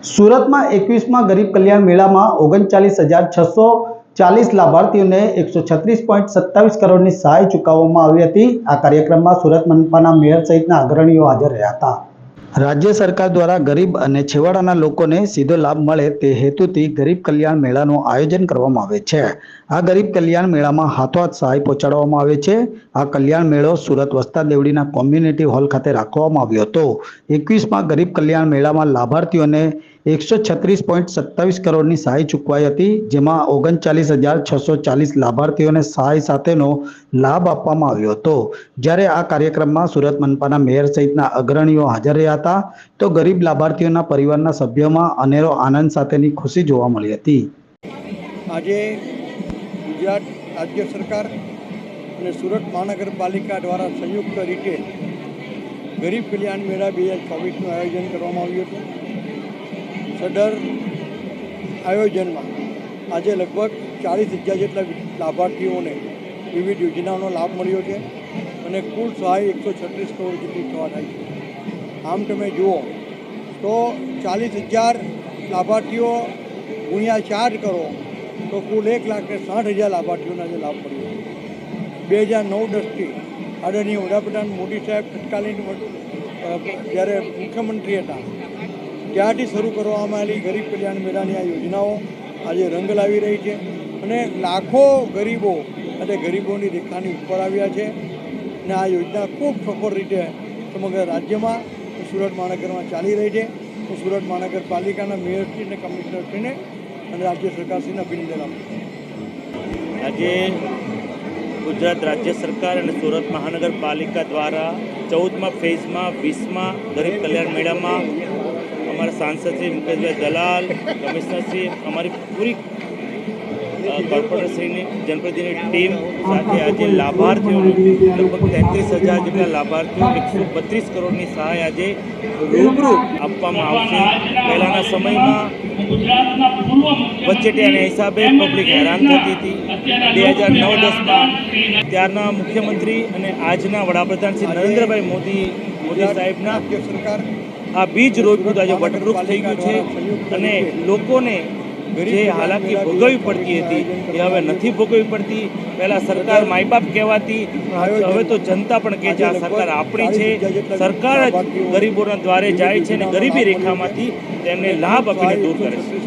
સુરતમાં 21મા ગરીબ કલ્યાણ મેળામાં 39,640 લાભાર્થીઓને 136.27 કરોડની સહાય ચૂકવવામાં આવી હતી। આ કાર્યક્રમમાં સુરત મનપાના મેયર સહિતના અગ્રણીઓ હાજર રહ્યા હતા। રાજ્ય સરકાર દ્વારા ગરીબ અને છેવાડાના લોકોને સીધો લાભ મળે તે હેતુથી ગરીબ કલ્યાણ મેળાનું આયોજન કરવામાં આવે છે। આ ગરીબ કલ્યાણ મેળામાં હાથોહાથ સહાય પહોંચાડવામાં આવે છે। આ કલ્યાણ મેળો સુરત વસ્તા દેવડીના કોમ્યુનિટી હોલ ખાતે રાખવામાં આવ્યો હતો। 21મા ગરીબ કલ્યાણ મેળામાં લાભાર્થીઓને 136.27 કરોડની સહાય ચૂકવાઈ હતી, જેમાં 39,640 લાભાર્થીઓને સહાય સાથેનો લાભ આપવામાં આવ્યો હતો। જ્યારે આ કાર્યક્રમમાં સુરત મનપાના મેયર સહિતના અગ્રણીઓ હાજર રહ્યા હતા, તો ગરીબ લાભાર્થીઓના પરિવારના સભ્યોમાં અનેરો આનંદ સાથેની ખુશી જોવા મળી હતી। આજે ગુજરાત રાજ્ય સરકાર અને સુરત મહાનગરપાલિકા દ્વારા સંયુક્ત રીતે ગરીબ કલ્યાણ મેળા 2024નું આયોજન કરવામાં આવ્યું હતું। સદર આયોજનમાં આજે લગભગ 40,000 જેટલા લાભાર્થીઓને વિવિધ યોજનાઓનો લાભ મળ્યો છે અને કુલ સહાય 136 કરોડ જેટલી થવા થાય છે। આમ તમે જુઓ તો 40,000 લાભાર્થીઓ ગુણ્યા 4 કરો તો કુલ 1,60,000 લાભાર્થીઓને આજે લાભ મળ્યો છે। 2009-10થી આદરણીય વડાપ્રધાન મોદી સાહેબ તત્કાલીન જ્યારે મુખ્યમંત્રી હતા ત્યારથી શરૂ કરવામાં આવેલી ગરીબ કલ્યાણ મેળાની આ યોજનાઓ આજે રંગ લાવી રહી છે અને લાખો ગરીબો અને ગરીબોની રેખાની ઉપર આવ્યા છે અને આ યોજના ખૂબ સફળ રીતે સમગ્ર રાજ્યમાં સુરત મહાનગરમાં ચાલી રહી છે। હું સુરત મહાનગરપાલિકાના મેયરશ્રી અને કમિશનરશ્રીને અને રાજ્ય સરકારશ્રીને અભિનંદન આપું છું। આજે ગુજરાત રાજ્ય સરકાર અને સુરત મહાનગરપાલિકા દ્વારા 14મા ફેઝમાં 20મા ગરીબ કલ્યાણ મેળામાં અમારા સાંસદશ્રી મુકેશભાઈ દલાલ, કમિશનરશ્રી, અમારી પૂરી કોર્પોરેટરશ્રીની જનપ્રતિનિધિની ટીમ સાથે આજે લાભાર્થીઓને લગભગ 33,000 જેટલા લાભાર્થીઓ 132 કરોડની સહાય આજે રૂબરૂ આપવામાં આવશે। પહેલાંના સમયમાં વચેટિયાના હિસાબે પબ્લિક હેરાન થતી હતી। 2009-10માં ત્યારના મુખ્યમંત્રી અને આજના વડાપ્રધાન શ્રી નરેન્દ્રભાઈ મોદી સાહેબના સરકાર આ બીજ રોજનું આજે વટવૃક્ષ થઈ ગયું છે અને લોકોને જે હાલાકી ભોગવવી પડતી હતી એ હવે નથી ભોગવવી પડતી। પહેલાં સરકાર માયબાપ કહેવાતી, હવે તો જનતા પણ કહે છે આ સરકાર આપણી છે। સરકાર જ ગરીબોના દ્વારે જાય છે અને ગરીબી રેખામાંથી તેમને લાભ આપીને દૂર કરે છે।